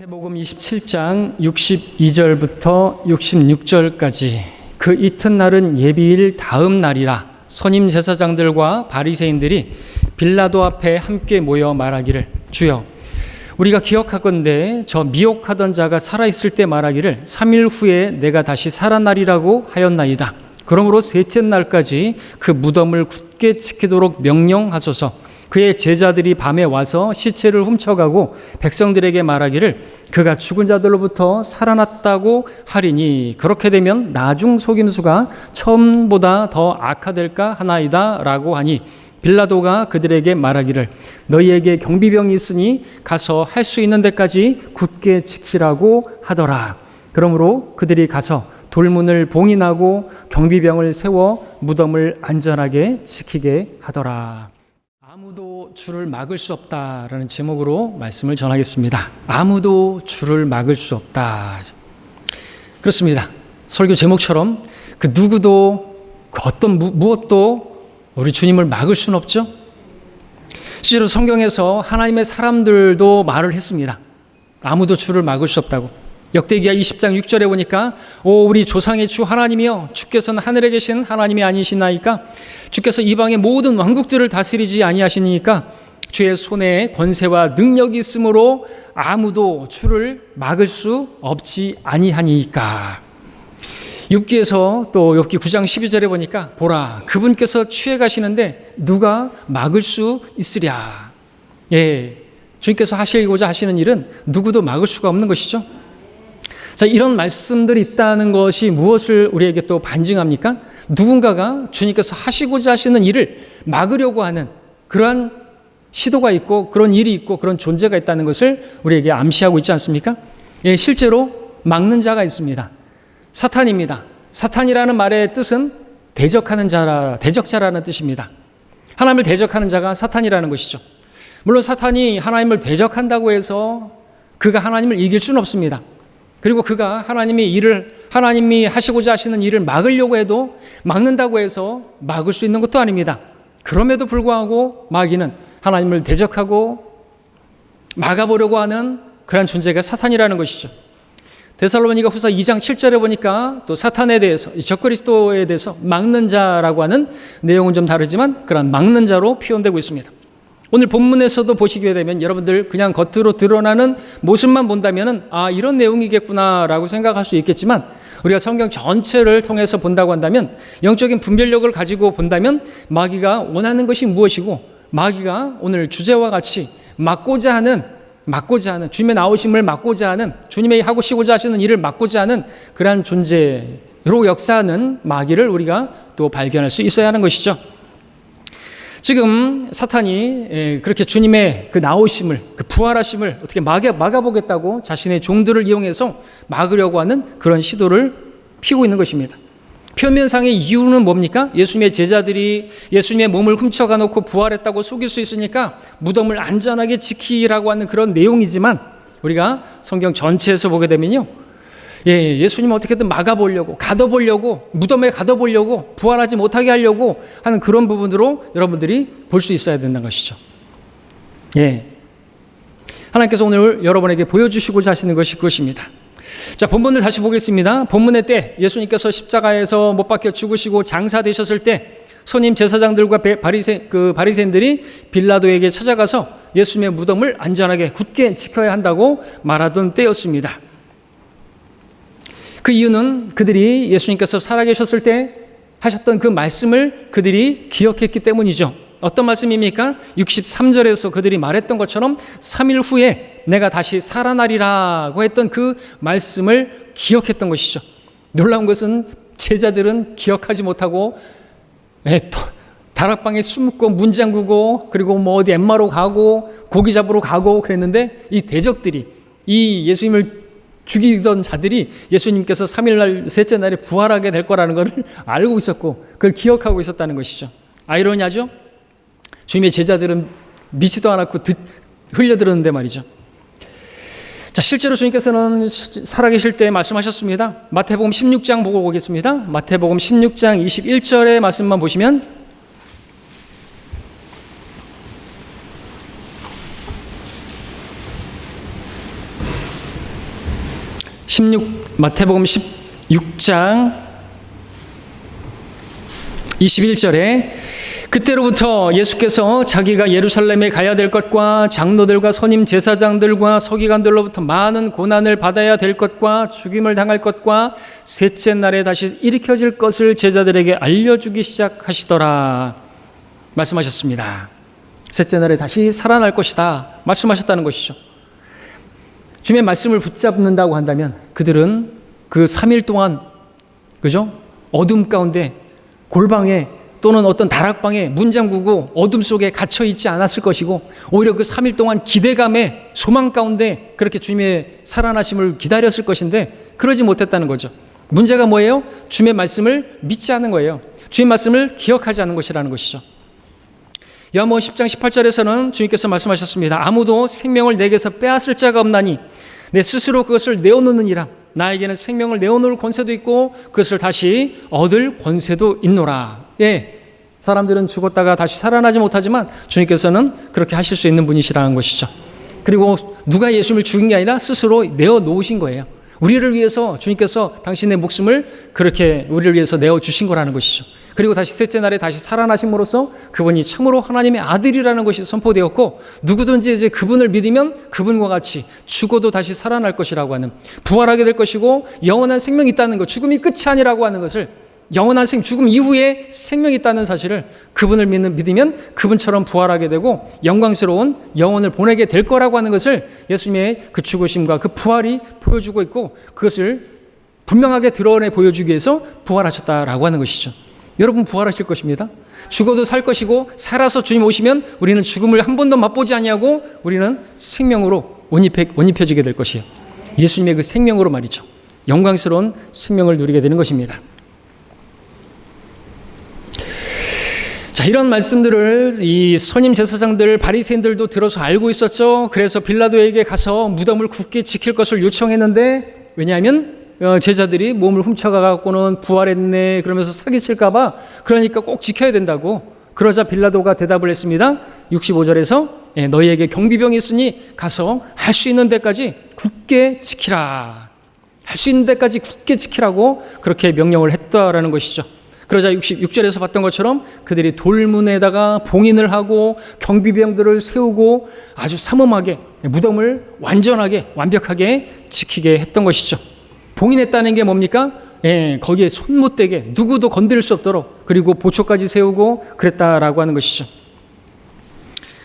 마태복음 27장 62절부터 66절까지 그 이튿날은 예비일 다음 날이라 선임 제사장들과 바리새인들이 빌라도 앞에 함께 모여 말하기를 주여 우리가 기억하건대 저 미혹하던 자가 살아있을 때 말하기를 3일 후에 내가 다시 살아나리라고 하였나이다. 그러므로 셋째 날까지 그 무덤을 굳게 지키도록 명령하소서. 그의 제자들이 밤에 와서 시체를 훔쳐가고 백성들에게 말하기를 그가 죽은 자들로부터 살아났다고 하리니 그렇게 되면 나중 속임수가 처음보다 더 악화될까 하나이다 라고 하니 빌라도가 그들에게 말하기를 너희에게 경비병이 있으니 가서 할 수 있는 데까지 굳게 지키라고 하더라. 그러므로 그들이 가서 돌문을 봉인하고 경비병을 세워 무덤을 안전하게 지키게 하더라. 아무도 주를 막을 수 없다라는 제목으로 말씀을 전하겠습니다. 아무도 주를 막을 수 없다. 그렇습니다. 설교 제목처럼 그 누구도 그 어떤 무엇도 우리 주님을 막을 수는 없죠. 실제로 성경에서 하나님의 사람들도 말을 했습니다. 아무도 주를 막을 수 없다고. 역대기야 20장 6절에 보니까 우리 조상의 주 하나님이여 주께서는 하늘에 계신 하나님이 아니시나이까 주께서 이방의 모든 왕국들을 다스리지 아니하시니까 주의 손에 권세와 능력이 있으므로 아무도 주를 막을 수 없지 아니하니까. 욥기에서 또 욥기 9장 12절에 보니까 보라 그분께서 취해 가시는데 누가 막을 수 있으랴. 주님께서 하시고자 하시는 일은 누구도 막을 수가 없는 것이죠. 자, 이런 말씀들이 있다는 것이 무엇을 우리에게 또 반증합니까? 누군가가 주님께서 하시고자 하시는 일을 막으려고 하는 그러한 시도가 있고 그런 일이 있고 그런 존재가 있다는 것을 우리에게 암시하고 있지 않습니까? 실제로 막는 자가 있습니다. 사탄입니다. 사탄이라는 말의 뜻은 대적하는 자라, 대적자라는 뜻입니다. 하나님을 대적하는 자가 사탄이라는 것이죠. 물론 사탄이 하나님을 대적한다고 해서 그가 하나님을 이길 수는 없습니다. 그리고 그가 하나님이 하시고자 하시는 일을 막으려고 해도 막는다고 해서 막을 수 있는 것도 아닙니다. 그럼에도 불구하고 마귀는 하나님을 대적하고 막아보려고 하는 그런 존재가 사탄이라는 것이죠. 데살로니가 후서 2장 7절에 보니까 또 사탄에 대해서 적그리스도에 대해서 막는 자라고 하는 내용은 좀 다르지만 그런 막는 자로 표현되고 있습니다. 오늘 본문에서도 보시게 되면 여러분들 그냥 겉으로 드러나는 모습만 본다면 이런 내용이겠구나라고 생각할 수 있겠지만 우리가 성경 전체를 통해서 본다고 한다면 영적인 분별력을 가지고 본다면 마귀가 원하는 것이 무엇이고 마귀가 오늘 주제와 같이 막고자 하는 주님의 나오심을 막고자 하는 주님의 하시고자 하시는 일을 막고자 하는 그러한 존재로 역사하는 마귀를 우리가 또 발견할 수 있어야 하는 것이죠. 지금 사탄이 그렇게 주님의 그 나오심을, 그 부활하심을 어떻게 막아보겠다고 자신의 종들을 이용해서 막으려고 하는 그런 시도를 피우고 있는 것입니다. 표면상의 이유는 뭡니까? 예수님의 제자들이 예수님의 몸을 훔쳐가 놓고 부활했다고 속일 수 있으니까 무덤을 안전하게 지키라고 하는 그런 내용이지만 우리가 성경 전체에서 보게 되면요. 예수님을 어떻게든 막아보려고, 무덤에 가둬보려고, 부활하지 못하게 하려고 하는 그런 부분으로 여러분들이 볼 수 있어야 된다는 것이죠. 하나님께서 오늘 여러분에게 보여주시고자 하시는 것이 그것입니다. 자, 본문을 다시 보겠습니다. 본문의 때 예수님께서 십자가에서 못 박혀 죽으시고 장사되셨을 때 선임 제사장들과 바리새인들이 빌라도에게 찾아가서 예수님의 무덤을 안전하게 굳게 지켜야 한다고 말하던 때였습니다. 그 이유는 그들이 예수님께서 살아계셨을 때 하셨던 그 말씀을 그들이 기억했기 때문이죠. 어떤 말씀입니까? 63절에서 그들이 말했던 것처럼 3일 후에 내가 다시 살아나리라고 했던 그 말씀을 기억했던 것이죠. 놀라운 것은 제자들은 기억하지 못하고 다락방에 숨고 문 잠그고 그리고 어디 엠마로 가고 고기 잡으러 가고 그랬는데 이 대적들이 이 예수님을 죽이던 자들이 예수님께서 3일날 셋째 날에 부활하게 될 거라는 것을 알고 있었고 그걸 기억하고 있었다는 것이죠. 아이러니하죠? 주님의 제자들은 믿지도 않았고 흘려들었는데 말이죠. 자, 실제로 주님께서는 살아계실 때 말씀하셨습니다. 마태복음 16장 보고 오겠습니다. 마태복음 16장 21절의 말씀만 보시면 마태복음 16장 21절에 그때로부터 예수께서 자기가 예루살렘에 가야 될 것과 장로들과 선임 제사장들과 서기관들로부터 많은 고난을 받아야 될 것과 죽임을 당할 것과 셋째 날에 다시 일으켜질 것을 제자들에게 알려주기 시작하시더라 말씀하셨습니다. 셋째 날에 다시 살아날 것이다 말씀하셨다는 것이죠. 주님의 말씀을 붙잡는다고 한다면 그들은 그 3일 동안 그죠? 어둠 가운데 골방에 또는 어떤 다락방에 문 잠그고 어둠 속에 갇혀 있지 않았을 것이고 오히려 그 3일 동안 기대감에 소망 가운데 그렇게 주님의 살아나심을 기다렸을 것인데 그러지 못했다는 거죠. 문제가 뭐예요? 주님의 말씀을 믿지 않는 거예요. 주님의 말씀을 기억하지 않는 것이라는 것이죠. 요한복음 10장 18절에서는 주님께서 말씀하셨습니다. 아무도 생명을 내게서 빼앗을 자가 없나니 내 스스로 그것을 내어놓느니라. 나에게는 생명을 내어놓을 권세도 있고 그것을 다시 얻을 권세도 있노라. 예, 사람들은 죽었다가 다시 살아나지 못하지만 주님께서는 그렇게 하실 수 있는 분이시라는 것이죠. 그리고 누가 예수님을 죽인 게 아니라 스스로 내어놓으신 거예요. 우리를 위해서 주님께서 당신의 목숨을 그렇게 우리를 위해서 내어주신 거라는 것이죠. 그리고 다시 셋째 날에 다시 살아나심으로써 그분이 참으로 하나님의 아들이라는 것이 선포되었고 누구든지 이제 그분을 믿으면 그분과 같이 죽어도 다시 살아날 것이라고 하는 부활하게 될 것이고 영원한 생명이 있다는 것, 죽음이 끝이 아니라고 하는 것을 영원한 죽음 이후에 생명이 있다는 사실을 그분을 믿으면 그분처럼 부활하게 되고 영광스러운 영혼을 보내게 될 거라고 하는 것을 예수님의 그 죽으심과 그 부활이 보여주고 있고 그것을 분명하게 드러내 보여주기 위해서 부활하셨다라고 하는 것이죠. 여러분 부활하실 것입니다. 죽어도 살 것이고 살아서 주님 오시면 우리는 죽음을 한 번도 맛보지 아니하고 우리는 생명으로 원입해지게 될 것이에요. 예수님의 그 생명으로 말이죠. 영광스러운 생명을 누리게 되는 것입니다. 자, 이런 말씀들을 이 선임 제사장들 바리새인들도 들어서 알고 있었죠. 그래서 빌라도에게 가서 무덤을 굳게 지킬 것을 요청했는데 왜냐하면 제자들이 몸을 훔쳐가갖고는 부활했네 그러면서 사기칠까 봐 그러니까 꼭 지켜야 된다고. 그러자 빌라도가 대답을 했습니다. 65절에서 너희에게 경비병이 있으니 가서 할 수 있는 데까지 굳게 지키라. 할 수 있는 데까지 굳게 지키라고 그렇게 명령을 했다라는 것이죠. 그러자 66절에서 봤던 것처럼 그들이 돌문에다가 봉인을 하고 경비병들을 세우고 아주 삼엄하게 무덤을 완벽하게 지키게 했던 것이죠. 봉인했다는 게 뭡니까? 거기에 손 못 대게 누구도 건드릴 수 없도록 그리고 보초까지 세우고 그랬다라고 하는 것이죠.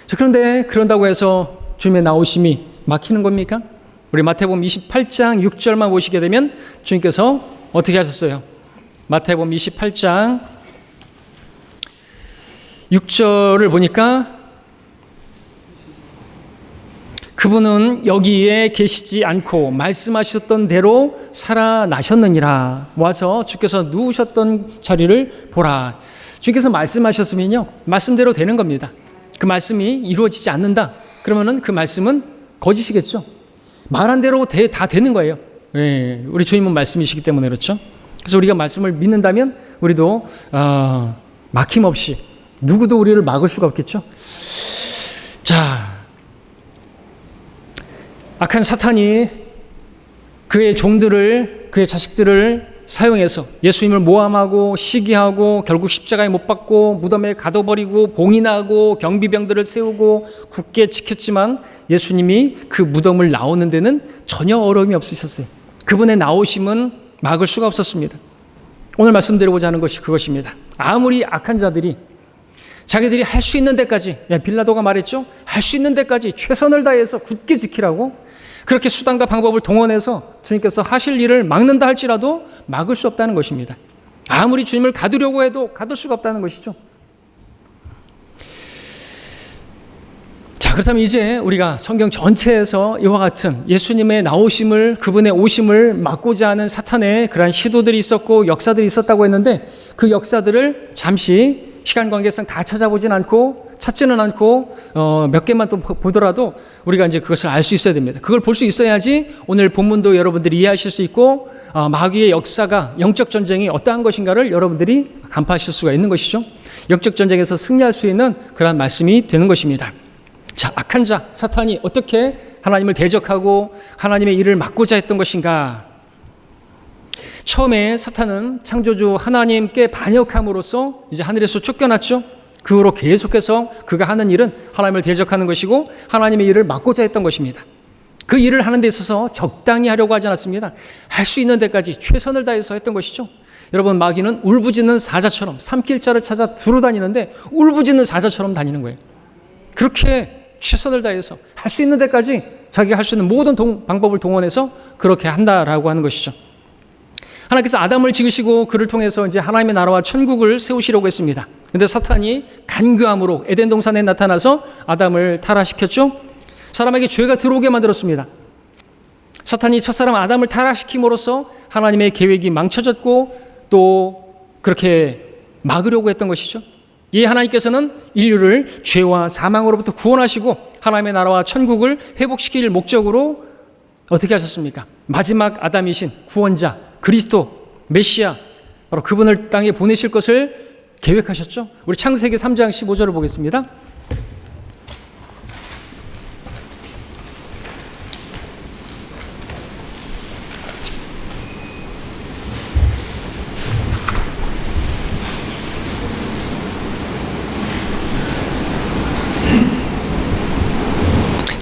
자, 그런데 그런다고 해서 주님의 나오심이 막히는 겁니까? 우리 마태복음 28장 6절만 보시게 되면 주님께서 어떻게 하셨어요? 마태복음 28장 6절을 보니까 그분은 여기에 계시지 않고 말씀하셨던 대로 살아나셨느니라. 와서 주께서 누우셨던 자리를 보라. 주께서 말씀하셨으면요 말씀대로 되는 겁니다. 그 말씀이 이루어지지 않는다 그러면은 그 말씀은 거짓이겠죠. 말한 대로 다 되는 거예요. 우리 주님은 말씀이시기 때문에 그렇죠. 그래서 우리가 말씀을 믿는다면 우리도 막힘없이 누구도 우리를 막을 수가 없겠죠. 자, 악한 사탄이 그의 종들을 그의 자식들을 사용해서 예수님을 모함하고 시기하고 결국 십자가에 못 박고 무덤에 가둬버리고 봉인하고 경비병들을 세우고 굳게 지켰지만 예수님이 그 무덤을 나오는 데는 전혀 어려움이 없으셨어요. 그분의 나오심은 막을 수가 없었습니다. 오늘 말씀드리고자 하는 것이 그것입니다. 아무리 악한 자들이 자기들이 할 수 있는 데까지 빌라도가 말했죠. 할 수 있는 데까지 최선을 다해서 굳게 지키라고 그렇게 수단과 방법을 동원해서 주님께서 하실 일을 막는다 할지라도 막을 수 없다는 것입니다. 아무리 주님을 가두려고 해도 가둘 수가 없다는 것이죠. 자, 그렇다면 이제 우리가 성경 전체에서 이와 같은 예수님의 나오심을 그분의 오심을 막고자 하는 사탄의 그러한 시도들이 있었고 역사들이 있었다고 했는데 그 역사들을 잠시 시간 관계상 다 찾지는 않고 몇 개만 또 보더라도 우리가 이제 그것을 알 수 있어야 됩니다. 그걸 볼 수 있어야지 오늘 본문도 여러분들이 이해하실 수 있고 마귀의 역사가 영적 전쟁이 어떠한 것인가를 여러분들이 간파하실 수가 있는 것이죠. 영적 전쟁에서 승리할 수 있는 그러한 말씀이 되는 것입니다. 자, 악한 자 사탄이 어떻게 하나님을 대적하고 하나님의 일을 막고자 했던 것인가? 처음에 사탄은 창조주 하나님께 반역함으로써 이제 하늘에서 쫓겨났죠. 그 후로 계속해서 그가 하는 일은 하나님을 대적하는 것이고 하나님의 일을 막고자 했던 것입니다. 그 일을 하는 데 있어서 적당히 하려고 하지 않았습니다. 할 수 있는 데까지 최선을 다해서 했던 것이죠. 여러분, 마귀는 울부짖는 사자처럼 삼킬 자를 찾아 두루 다니는데 울부짖는 사자처럼 다니는 거예요. 그렇게 최선을 다해서 할 수 있는 데까지 자기가 할 수 있는 모든 방법을 동원해서 그렇게 한다라고 하는 것이죠. 하나님께서 아담을 지으시고 그를 통해서 이제 하나님의 나라와 천국을 세우시려고 했습니다. 그런데 사탄이 간교함으로 에덴 동산에 나타나서 아담을 타락시켰죠. 사람에게 죄가 들어오게 만들었습니다. 사탄이 첫사람 아담을 타락시킴으로써 하나님의 계획이 망쳐졌고 또 그렇게 막으려고 했던 것이죠. 이 하나님께서는 인류를 죄와 사망으로부터 구원하시고 하나님의 나라와 천국을 회복시킬 목적으로 어떻게 하셨습니까? 마지막 아담이신 구원자 그리스도 메시아, 바로 그분을 땅에 보내실 것을 계획하셨죠. 우리 창세기 3장 15절을 보겠습니다.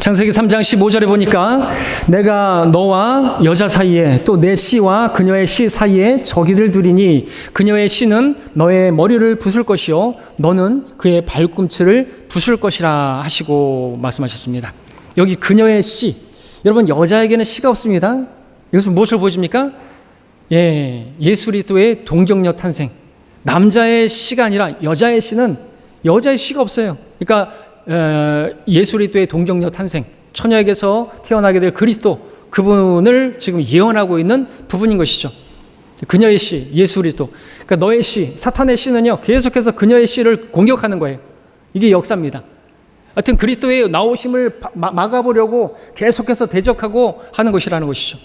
창세기 3장 15절에 보니까 내가 너와 여자 사이에 또 내 씨와 그녀의 씨 사이에 적이를 두리니 그녀의 씨는 너의 머리를 부술 것이요 너는 그의 발꿈치를 부술 것이라 하시고 말씀하셨습니다. 여기 그녀의 씨, 여러분 여자에게는 씨가 없습니다. 이것은 무엇을 보여줍니까? 예수 그리스도의 동정녀 탄생. 남자의 씨가 아니라 여자의 씨는 여자의 씨가 없어요. 그러니까 예수 그리스도의 동정녀 탄생, 처녀에게서 태어나게 될 그리스도, 그분을 지금 예언하고 있는 부분인 것이죠. 그녀의 씨, 예수 그리스도. 그러니까 너의 씨, 사탄의 씨는요 계속해서 그녀의 씨를 공격하는 거예요. 이게 역사입니다. 하여튼 그리스도의 나오심을 막아보려고 계속해서 대적하고 하는 것이라는 것이죠.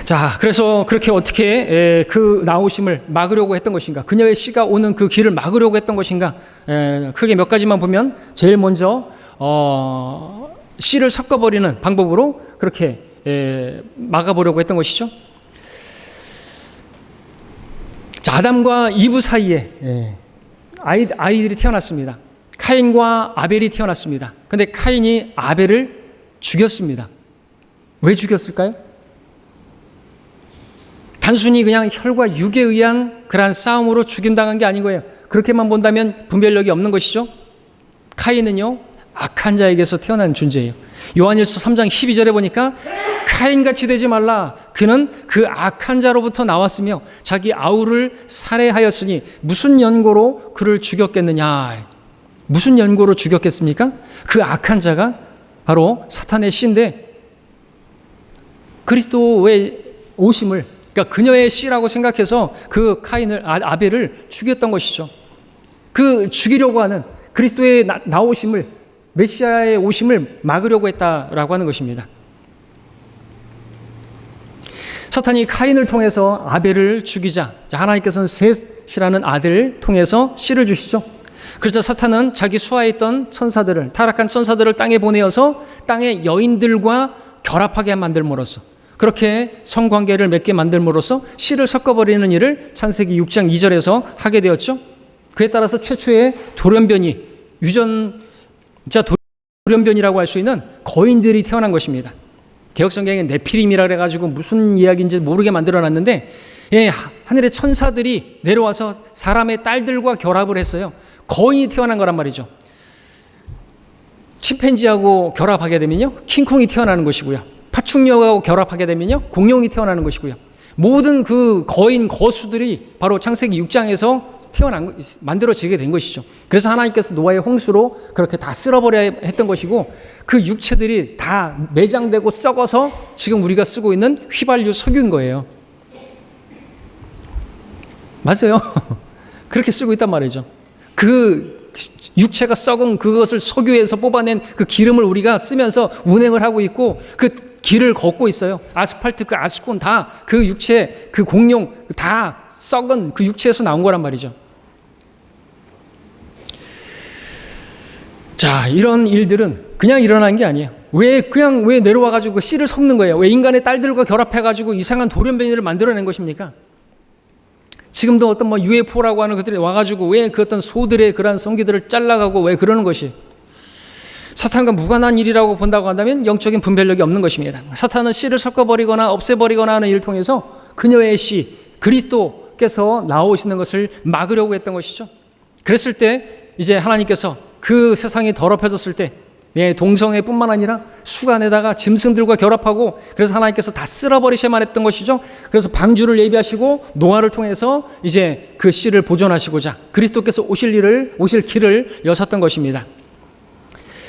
자, 그래서 그렇게 어떻게 그 나오심을 막으려고 했던 것인가, 그녀의 씨가 오는 그 길을 막으려고 했던 것인가, 크게 몇 가지만 보면 제일 먼저 씨를 섞어버리는 방법으로 그렇게 막아보려고 했던 것이죠. 자, 아담과 이브 사이에 아이들이 태어났습니다. 카인과 아벨이 태어났습니다. 그런데 카인이 아벨을 죽였습니다. 왜 죽였을까요? 단순히 그냥 혈과 육에 의한 그러한 싸움으로 죽임당한 게 아닌 거예요. 그렇게만 본다면 분별력이 없는 것이죠. 카인은요 악한 자에게서 태어난 존재예요. 요한일서 3장 12절에 보니까 카인같이 되지 말라. 그는 그 악한 자로부터 나왔으며 자기 아우를 살해하였으니 무슨 연고로 그를 죽였겠느냐. 무슨 연고로 죽였겠습니까? 그 악한 자가 바로 사탄의 씨인데 그리스도의 오심을, 그러니까 그녀의 씨라고 생각해서 그 카인을, 아벨을 죽였던 것이죠. 그 죽이려고 하는 그리스도의 나오심을, 메시아의 오심을 막으려고 했다라고 하는 것입니다. 사탄이 카인을 통해서 아벨을 죽이자 하나님께서는 셋이라는 아들을 통해서 씨를 주시죠. 그래서 사탄은 자기 수하에 있던 천사들을, 타락한 천사들을 땅에 보내어서 땅의 여인들과 결합하게 만들므로써, 그렇게 성관계를 맺게 만들므로써 씨를 섞어버리는 일을 창세기 6장 2절에서 하게 되었죠. 그에 따라서 최초의 돌연변이, 유전자 돌연변이라고 할 수 있는 거인들이 태어난 것입니다. 개혁성경에 네피림이라 그래가지고 무슨 이야기인지 모르게 만들어놨는데, 하늘의 천사들이 내려와서 사람의 딸들과 결합을 했어요. 거인이 태어난 거란 말이죠. 침팬지하고 결합하게 되면요 킹콩이 태어나는 것이고요, 파충류하고 결합하게 되면요 공룡이 태어나는 것이고요, 모든 그 거인 거수들이 바로 창세기 6장에서 만들어지게 된 것이죠. 그래서 하나님께서 노아의 홍수로 그렇게 다 쓸어버려야 했던 것이고, 그 육체들이 다 매장되고 썩어서 지금 우리가 쓰고 있는 휘발유 석유인 거예요. 맞아요. 그렇게 쓰고 있단 말이죠. 그 육체가 썩은 그것을 석유에서 뽑아낸 그 기름을 우리가 쓰면서 운행을 하고 있고, 그 길을 걷고 있어요. 아스팔트, 그 아스콘 다 그 육체, 그 공룡 다 썩은 그 육체에서 나온 거란 말이죠. 자, 이런 일들은 그냥 일어난 게 아니에요. 왜 내려와가지고 그 씨를 섞는 거예요? 왜 인간의 딸들과 결합해가지고 이상한 돌연변이를 만들어낸 것입니까? 지금도 어떤 UFO라고 하는 것들이 와가지고 왜 그 어떤 소들의 그러한 성기들을 잘라가고 왜 그러는 것이 사탄과 무관한 일이라고 본다고 한다면 영적인 분별력이 없는 것입니다. 사탄은 씨를 섞어버리거나 없애버리거나 하는 일을 통해서 그녀의 씨, 그리스도께서 나오시는 것을 막으려고 했던 것이죠. 그랬을 때 이제 하나님께서 그 세상이 더럽혀졌을 때 동성애뿐만 아니라 수간에다가 짐승들과 결합하고 그래서 하나님께서 다 쓸어버리셔야만 했던 것이죠. 그래서 방주를 예비하시고 노아를 통해서 이제 그 씨를 보존하시고자 그리스도께서 오실 길을 여셨던 것입니다.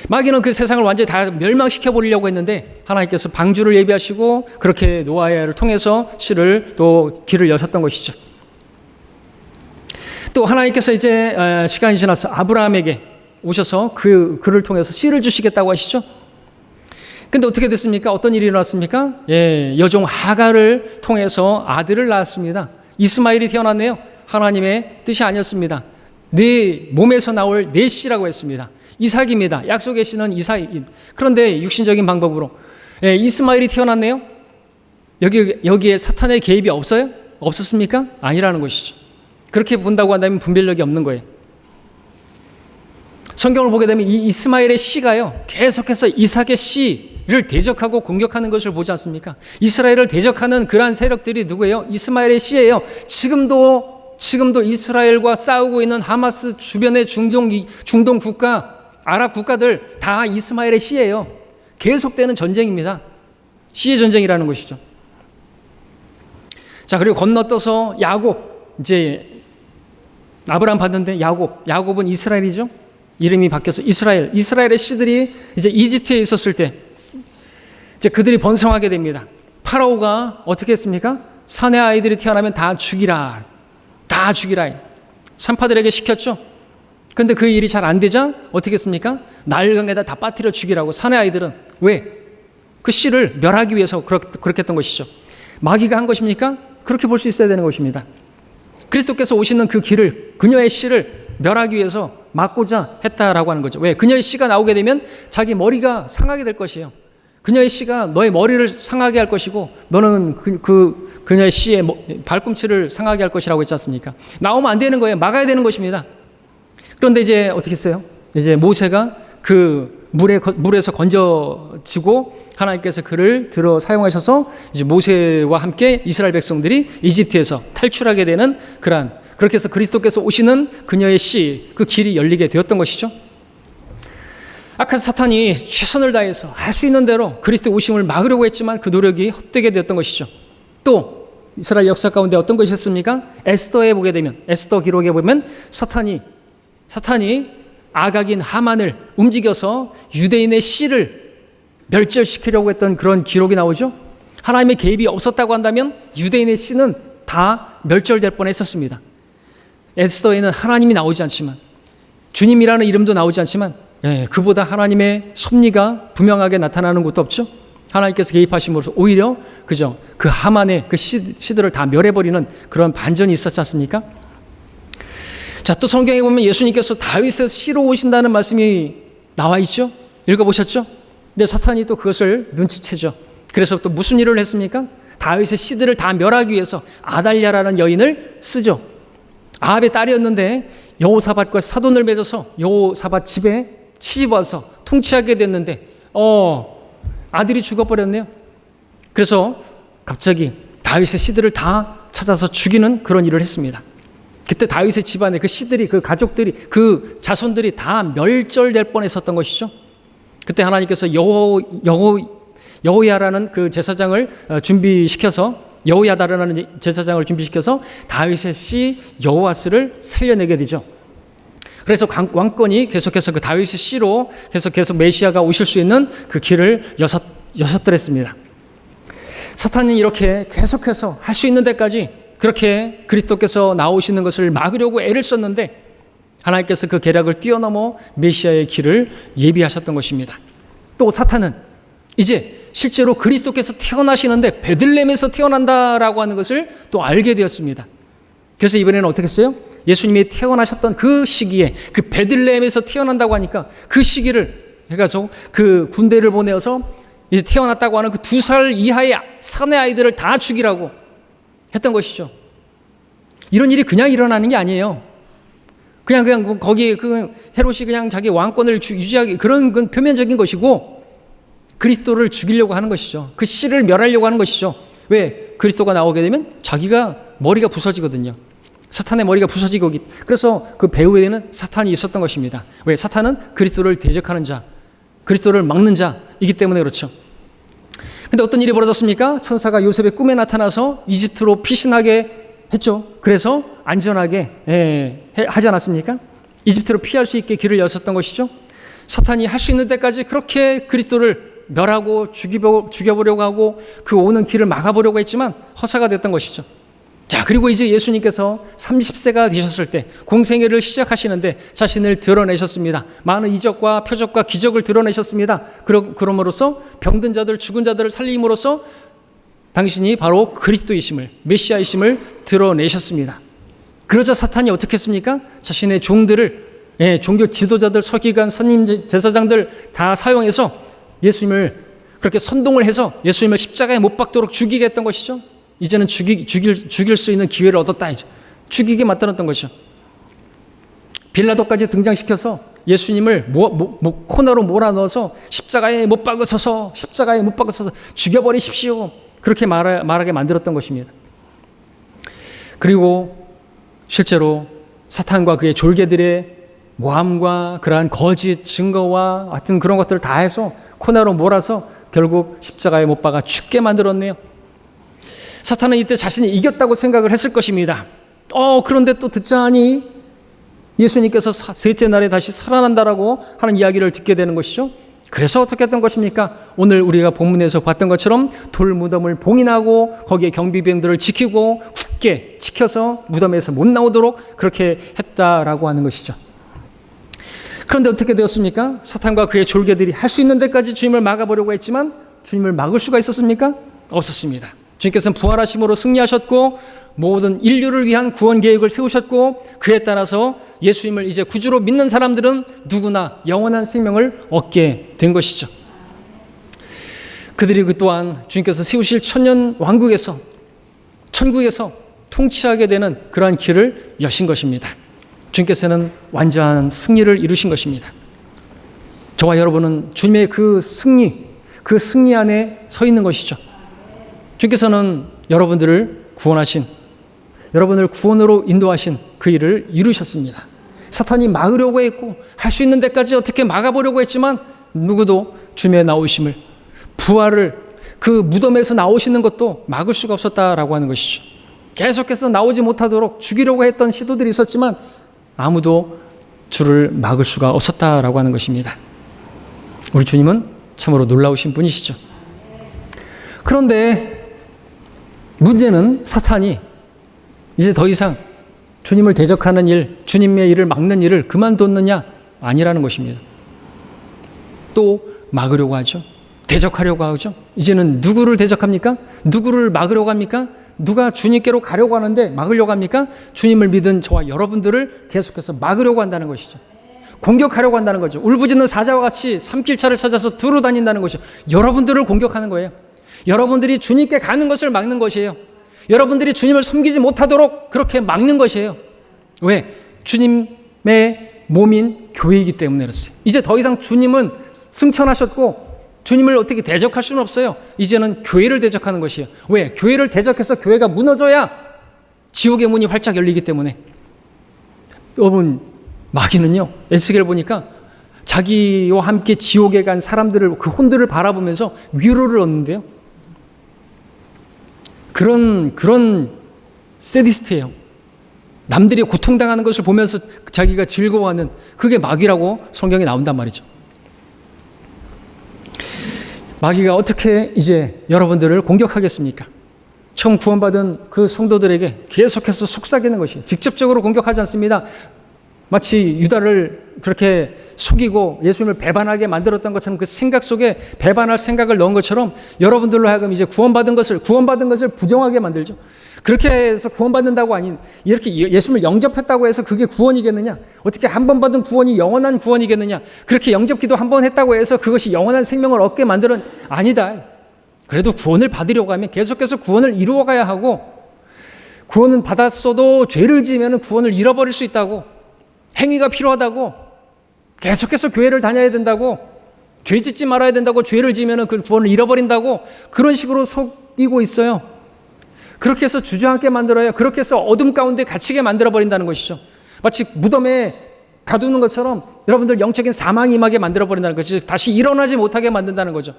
마귀는 그 세상을 완전히 다 멸망시켜 버리려고 했는데 하나님께서 방주를 예비하시고 그렇게 노아를 통해서 씨를 또 길을 여셨던 것이죠. 또 하나님께서 이제 시간이 지나서 아브라함에게 오셔서 그를 통해서 씨를 주시겠다고 하시죠. 근데 어떻게 됐습니까? 어떤 일이 일어났습니까? 여종 하갈을 통해서 아들을 낳았습니다. 이스마엘이 태어났네요. 하나님의 뜻이 아니었습니다. 네 몸에서 나올 내 씨라고 했습니다. 이삭입니다. 약속의 씨는 이삭입니다. 그런데 육신적인 방법으로 이스마엘이 태어났네요. 여기에 사탄의 개입이 없어요? 없었습니까? 아니라는 것이죠. 그렇게 본다고 한다면 분별력이 없는 거예요. 성경을 보게 되면 이 이스마엘의 씨가요 계속해서 이삭의 씨를 대적하고 공격하는 것을 보지 않습니까? 이스라엘을 대적하는 그러한 세력들이 누구예요? 이스마엘의 씨예요. 지금도 이스라엘과 싸우고 있는 하마스 주변의 중동 국가, 아랍 국가들 다 이스마엘의 씨예요. 계속되는 전쟁입니다. 씨의 전쟁이라는 것이죠. 자, 그리고 건너떠서 야곱, 이제 아브라함 봤는데 야곱은 이스라엘이죠. 이름이 바뀌어서 이스라엘의 씨들이 이제 이집트에 있었을 때 이제 그들이 번성하게 됩니다. 파라오가 어떻게 했습니까? 사내 아이들이 태어나면 다 죽이라. 산파들에게 시켰죠. 그런데 그 일이 잘 안 되자 어떻게 했습니까? 나일강에다 다 빠뜨려 죽이라고. 사내 아이들은 왜? 그 씨를 멸하기 위해서 그렇게 했던 것이죠. 마귀가 한 것입니까? 그렇게 볼 수 있어야 되는 것입니다. 그리스도께서 오시는 그 길을, 그녀의 씨를 멸하기 위해서 막고자 했다라고 하는 거죠. 왜? 그녀의 씨가 나오게 되면 자기 머리가 상하게 될 것이에요. 그녀의 씨가 너의 머리를 상하게 할 것이고 너는 그녀의 씨의 발꿈치를 상하게 할 것이라고 했지 않습니까? 나오면 안 되는 거예요. 막아야 되는 것입니다. 그런데 이제 어떻게 했어요? 이제 모세가 그 물에서 건져지고 하나님께서 그를 들어 사용하셔서 이제 모세와 함께 이스라엘 백성들이 이집트에서 탈출하게 되는 그렇게 해서 그리스도께서 오시는 그녀의 씨, 그 길이 열리게 되었던 것이죠. 악한 사탄이 최선을 다해서 할 수 있는 대로 그리스도 오심을 막으려고 했지만 그 노력이 헛되게 되었던 것이죠. 또 이스라엘 역사 가운데 어떤 것이 있습니까? 에스더에 보게 되면, 에스더 기록에 보면 사탄이 아각인 하만을 움직여서 유대인의 씨를 멸절시키려고 했던 그런 기록이 나오죠. 하나님의 개입이 없었다고 한다면 유대인의 씨는 다 멸절될 뻔했었습니다. 에스더에는 하나님이 나오지 않지만, 주님이라는 이름도 나오지 않지만 그보다 하나님의 섭리가 분명하게 나타나는 것도 없죠. 하나님께서 개입하심으로써 오히려 그 하만의 그 씨들을 다 멸해버리는 그런 반전이 있었지 않습니까? 자, 또 성경에 보면 예수님께서 다윗의 씨로 오신다는 말씀이 나와 있죠. 읽어보셨죠? 근데 사탄이 또 그것을 눈치채죠. 그래서 또 무슨 일을 했습니까? 다윗의 씨들을 다 멸하기 위해서 아달랴라는 여인을 쓰죠. 아합의 딸이었는데 여호사밧과 사돈을 맺어서 여호사밧 집에 시집와서 통치하게 됐는데 아들이 죽어버렸네요. 그래서 갑자기 다윗의 씨들을 다 찾아서 죽이는 그런 일을 했습니다. 그때 다윗의 집안에 그 씨들이, 그 가족들이, 그 자손들이 다 멸절될 뻔했었던 것이죠. 그때 하나님께서 여호야라는 그 제사장을 준비시켜서, 여호야다라는 제사장을 준비시켜서 다윗의 씨 여호아스를 살려내게 되죠. 그래서 왕권이 계속해서 그 다윗의 씨로 계속 메시아가 오실 수 있는 그 길을 여셨더랬습니다. 사탄은 이렇게 계속해서 할 수 있는 데까지 그렇게 그리스도께서 나오시는 것을 막으려고 애를 썼는데 하나님께서 그 계략을 뛰어넘어 메시아의 길을 예비하셨던 것입니다. 또 사탄은 이제 실제로 그리스도께서 태어나시는데 베들레헴에서 태어난다라고 하는 것을 또 알게 되었습니다. 그래서 이번에는 어떻게 했어요? 예수님이 태어나셨던 그 시기에 그 베들레헴에서 태어난다고 하니까 그 시기를 해가지고 그 군대를 보내어서 이제 태어났다고 하는 그 2살 이하의 사내 아이들을 다 죽이라고 했던 것이죠. 이런 일이 그냥 일어나는 게 아니에요. 그냥 거기 그 헤롯이 그냥 자기 왕권을 유지하기 그런 건 표면적인 것이고 그리스도를 죽이려고 하는 것이죠. 그 씨를 멸하려고 하는 것이죠. 왜? 그리스도가 나오게 되면 자기가 머리가 부서지거든요. 사탄의 머리가 부서지고 그래서 그 배후에는 사탄이 있었던 것입니다. 왜? 사탄은 그리스도를 대적하는 자, 그리스도를 막는 자이기 때문에 그렇죠. 근데 어떤 일이 벌어졌습니까? 천사가 요셉의 꿈에 나타나서 이집트로 피신하게 했죠. 그래서 안전하게 하지 않았습니까? 이집트로 피할 수 있게 길을 여셨던 것이죠. 사탄이 할 수 있는 데까지 그렇게 그리스도를 멸하고 죽여보려고 하고 그 오는 길을 막아보려고 했지만 허사가 됐던 것이죠. 자, 그리고 이제 예수님께서 30세가 되셨을 때 공생애를 시작하시는데 자신을 드러내셨습니다. 많은 이적과 표적과 기적을 드러내셨습니다. 그럼으로써 병든 자들, 죽은 자들을 살림으로써 당신이 바로 그리스도이심을, 메시아이심을 드러내셨습니다. 그러자 사탄이 어떻게 했습니까? 자신의 종들을, 종교 지도자들, 서기관, 선임 제사장들 다 사용해서 예수님을 그렇게 선동을 해서 예수님을 십자가에 못 박도록 죽이게 했던 것이죠. 이제는 죽일 수 있는 기회를 얻었다. 죽이게 만들었던 것이죠. 빌라도까지 등장시켜서 예수님을 코너로 몰아넣어서 십자가에 못 박으셔서 죽여버리십시오. 그렇게 말하게 만들었던 것입니다. 그리고 실제로 사탄과 그의 졸개들의 모함과 그러한 거짓 증거와 같은 그런 것들을 다 해서 코너로 몰아서 결국 십자가에 못 박아 죽게 만들었네요. 사탄은 이때 자신이 이겼다고 생각을 했을 것입니다. 그런데 또 듣자니 예수님께서 셋째 날에 다시 살아난다라고 하는 이야기를 듣게 되는 것이죠. 그래서 어떻게 했던 것입니까? 오늘 우리가 본문에서 봤던 것처럼 돌무덤을 봉인하고 거기에 경비병들을 지키고 굳게 지켜서 무덤에서 못 나오도록 그렇게 했다라고 하는 것이죠. 그런데 어떻게 되었습니까? 사탄과 그의 졸개들이 할 수 있는 데까지 주님을 막아보려고 했지만 주님을 막을 수가 있었습니까? 없었습니다. 주님께서는 부활하심으로 승리하셨고 모든 인류를 위한 구원 계획을 세우셨고 그에 따라서 예수님을 이제 구주로 믿는 사람들은 누구나 영원한 생명을 얻게 된 것이죠. 그들이 그 또한 주님께서 세우실 천년 왕국에서 천국에서 통치하게 되는 그러한 길을 여신 것입니다. 주님께서는 완전한 승리를 이루신 것입니다. 저와 여러분은 주님의 그 승리 안에 서 있는 것이죠. 주님께서는 여러분들을 구원하신, 여러분을 구원으로 인도하신 그 일을 이루셨습니다. 사탄이 막으려고 했고 할 수 있는 데까지 어떻게 막아보려고 했지만 누구도 주님의 나오심을, 부활을, 그 무덤에서 나오시는 것도 막을 수가 없었다라고 하는 것이죠. 계속해서 나오지 못하도록 죽이려고 했던 시도들이 있었지만 아무도 주를 막을 수가 없었다라고 하는 것입니다. 우리 주님은 참으로 놀라우신 분이시죠. 그런데 문제는 사탄이 이제 더 이상 주님을 대적하는 일, 주님의 일을 막는 일을 그만뒀느냐? 아니라는 것입니다. 또 막으려고 하죠. 대적하려고 하죠. 이제는 누구를 대적합니까? 누구를 막으려고 합니까? 누가 주님께로 가려고 하는데 막으려고 합니까? 주님을 믿은 저와 여러분들을 계속해서 막으려고 한다는 것이죠. 공격하려고 한다는 거죠. 울부짖는 사자와 같이 삼킬차를 찾아서 두루 다닌다는 것이죠. 여러분들을 공격하는 거예요. 여러분들이 주님께 가는 것을 막는 것이에요. 여러분들이 주님을 섬기지 못하도록 그렇게 막는 것이에요. 왜? 주님의 몸인 교회이기 때문에 그렇어요. 이제 더 이상 주님은 승천하셨고 주님을 어떻게 대적할 수는 없어요. 이제는 교회를 대적하는 것이에요. 왜? 교회를 대적해서 교회가 무너져야 지옥의 문이 활짝 열리기 때문에. 여러분, 마귀는요, 에스겔 보니까 자기와 함께 지옥에 간 사람들을, 그 혼들을 바라보면서 위로를 얻는데요. 그런 세디스트예요. 남들이 고통당하는 것을 보면서 자기가 즐거워하는, 그게 마귀라고 성경에 나온단 말이죠. 마귀가 어떻게 이제 여러분들을 공격하겠습니까? 처음 구원받은 그 성도들에게 계속해서 속삭이는 것이, 직접적으로 공격하지 않습니다. 마치 유다를 그렇게 속이고 예수님을 배반하게 만들었던 것처럼 그 생각 속에 배반할 생각을 넣은 것처럼 여러분들로 하여금 이제 구원받은 것을 부정하게 만들죠. 그렇게 해서 구원받는다고 아닌 이렇게 예수님을 영접했다고 해서 그게 구원이겠느냐? 어떻게 한 번 받은 구원이 영원한 구원이겠느냐? 그렇게 영접기도 한 번 했다고 해서 그것이 영원한 생명을 얻게 만드는 아니다. 그래도 구원을 받으려고 하면 계속해서 구원을 이루어가야 하고 구원은 받았어도 죄를 지으면 구원을 잃어버릴 수 있다고 행위가 필요하다고 계속해서 교회를 다녀야 된다고 죄 짓지 말아야 된다고 죄를 지으면 그 구원을 잃어버린다고 그런 식으로 속이고 있어요. 그렇게 해서 주저앉게 만들어요. 그렇게 해서 어둠 가운데 갇히게 만들어버린다는 것이죠. 마치 무덤에 가두는 것처럼 여러분들 영적인 사망이 임하게 만들어버린다는 것이죠. 다시 일어나지 못하게 만든다는 거죠.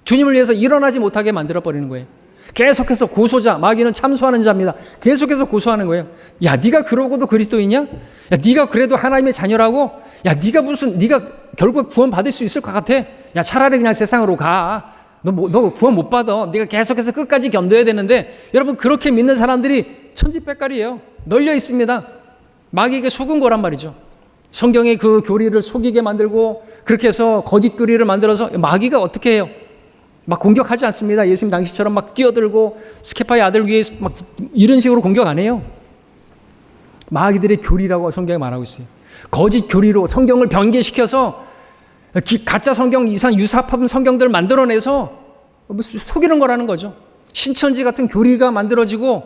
주님을 위해서 일어나지 못하게 만들어버리는 거예요. 계속해서 고소자, 마귀는 참소하는 자입니다. 계속해서 고소하는 거예요. 야, 네가 그러고도 그리스도이냐? 야, 네가 그래도 하나님의 자녀라고? 야, 네가 결국 구원 받을 수 있을 것 같아? 야, 차라리 그냥 세상으로 가. 너 구원 못 받아. 네가 계속해서 끝까지 견뎌야 되는데, 여러분 그렇게 믿는 사람들이 천지백갈이에요. 널려 있습니다. 마귀에게 속은 거란 말이죠. 성경의 그 교리를 속이게 만들고 그렇게 해서 거짓 교리를 만들어서 마귀가 어떻게 해요? 막 공격하지 않습니다. 예수님 당시처럼 막 뛰어들고 스케파의 아들 위에 막 이런 식으로 공격 안 해요. 마귀들의 교리라고 성경에 말하고 있어요. 거짓 교리로 성경을 변개시켜서 가짜 성경 이상 유사합 성경들을 만들어내서 속이는 거라는 거죠. 신천지 같은 교리가 만들어지고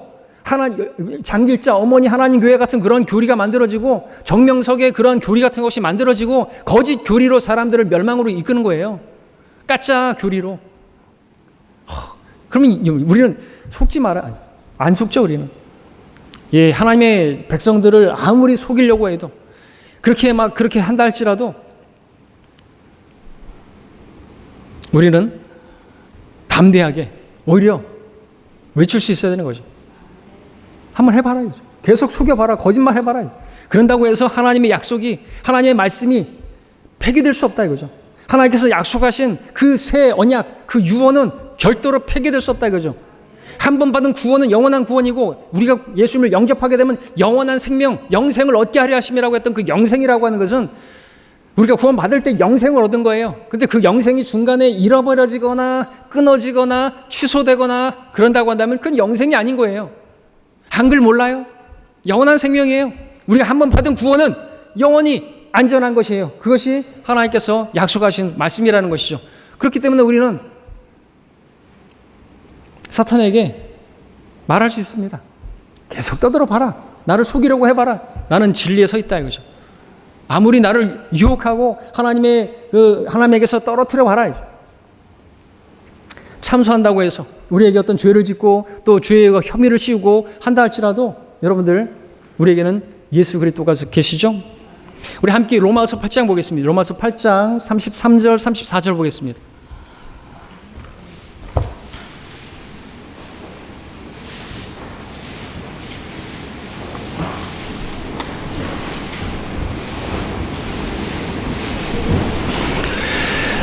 장길자 어머니 하나님 교회 같은 그런 교리가 만들어지고 정명석의 그런 교리 같은 것이 만들어지고 거짓 교리로 사람들을 멸망으로 이끄는 거예요. 가짜 교리로. 그러면 우리는 속지 마라. 안 속죠, 우리는. 예, 하나님의 백성들을 아무리 속이려고 해도 그렇게 한다 할지라도 우리는 담대하게 오히려 외칠 수 있어야 되는 거죠. 한번 해봐라. 계속 속여봐라. 거짓말 해봐라. 그런다고 해서 하나님의 약속이, 하나님의 말씀이 폐기될 수 없다 이거죠. 하나님께서 약속하신 그 새 언약, 그 유언은 절대로 폐기될 수 없다 이거죠. 한 번 받은 구원은 영원한 구원이고 우리가 예수님을 영접하게 되면 영원한 생명, 영생을 얻게 하려 하심이라고 했던 그 영생이라고 하는 것은 우리가 구원 받을 때 영생을 얻은 거예요. 근데 그 영생이 중간에 잃어버려지거나 끊어지거나 취소되거나 그런다고 한다면 그건 영생이 아닌 거예요. 한글 몰라요? 영원한 생명이에요. 우리가 한 번 받은 구원은 영원히 안전한 것이에요. 그것이 하나님께서 약속하신 말씀이라는 것이죠. 그렇기 때문에 우리는 사탄에게 말할 수 있습니다. 계속 떠들어 봐라. 나를 속이려고 해봐라. 나는 진리에 서 있다 이거죠. 아무리 나를 유혹하고 하나님에게서 떨어뜨려 봐라. 참소한다고 해서 우리에게 어떤 죄를 짓고 또 죄의 혐의를 씌우고 한다 할지라도 여러분들 우리에게는 예수 그리스도가 계시죠? 우리 함께 로마서 8장 보겠습니다. 로마서 8장 33절 34절 보겠습니다.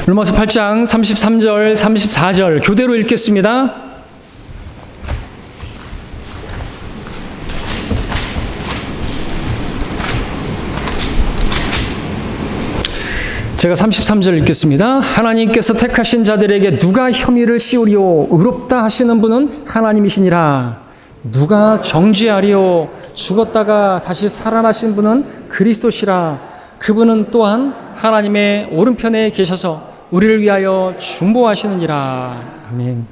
로마서 8장 33절 34절 교대로 읽겠습니다. 제가 33절 읽겠습니다. 하나님께서 택하신 자들에게 누가 혐의를 씌우리요 의롭다 하시는 분은 하나님이시니라. 누가 정죄하리요 죽었다가 다시 살아나신 분은 그리스도시라. 그분은 또한 하나님의 오른편에 계셔서 우리를 위하여 중보하시느니라. 아멘.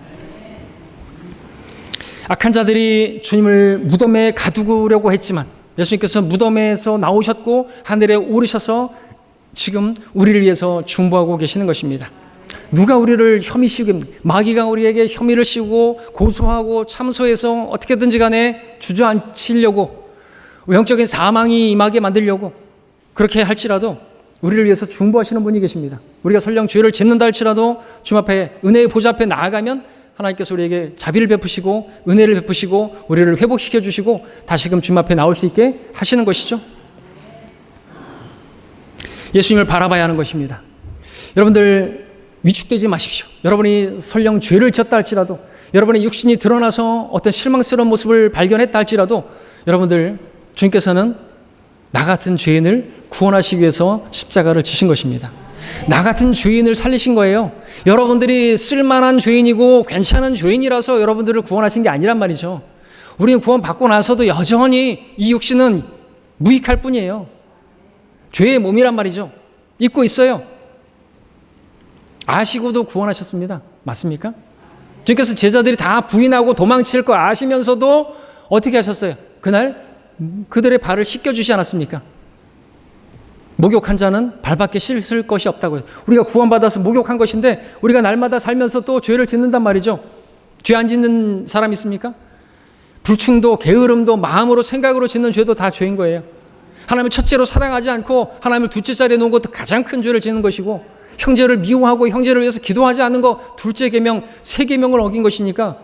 악한 자들이 주님을 무덤에 가두려고 했지만 예수님께서 무덤에서 나오셨고 하늘에 오르셔서 지금 우리를 위해서 중보하고 계시는 것입니다. 누가 우리를 혐의 씌우게, 마귀가 우리에게 혐의를 씌우고 고소하고 참소해서 어떻게든지 간에 주저앉히려고 영적인 사망이 임하게 만들려고 그렇게 할지라도 우리를 위해서 중보하시는 분이 계십니다. 우리가 설령 죄를 짓는다 할지라도 주님 앞에 은혜의 보좌 앞에 나아가면 하나님께서 우리에게 자비를 베푸시고 은혜를 베푸시고 우리를 회복시켜 주시고 다시금 주님 앞에 나올 수 있게 하시는 것이죠. 예수님을 바라봐야 하는 것입니다. 여러분들 위축되지 마십시오. 여러분이 설령 죄를 지었다 할지라도 여러분의 육신이 드러나서 어떤 실망스러운 모습을 발견했다 할지라도 여러분들 주님께서는 나 같은 죄인을 구원하시기 위해서 십자가를 지신 것입니다. 나 같은 죄인을 살리신 거예요. 여러분들이 쓸만한 죄인이고 괜찮은 죄인이라서 여러분들을 구원하신 게 아니란 말이죠. 우리는 구원받고 나서도 여전히 이 육신은 무익할 뿐이에요. 죄의 몸이란 말이죠. 입고 있어요. 아시고도 구원하셨습니다. 맞습니까? 주님께서 제자들이 다 부인하고 도망칠 거 아시면서도 어떻게 하셨어요? 그날 그들의 발을 씻겨주지 않았습니까? 목욕한 자는 발밖에 씻을 것이 없다고요. 우리가 구원받아서 목욕한 것인데 우리가 날마다 살면서 또 죄를 짓는단 말이죠. 죄 안 짓는 사람 있습니까? 불충도, 게으름도, 마음으로 생각으로 짓는 죄도 다 죄인 거예요. 하나님을 첫째로 사랑하지 않고 하나님을 둘째 자리에 놓은 것도 가장 큰 죄를 짓는 것이고, 형제를 미워하고 형제를 위해서 기도하지 않는 거 둘째 계명, 세 계명을 어긴 것이니까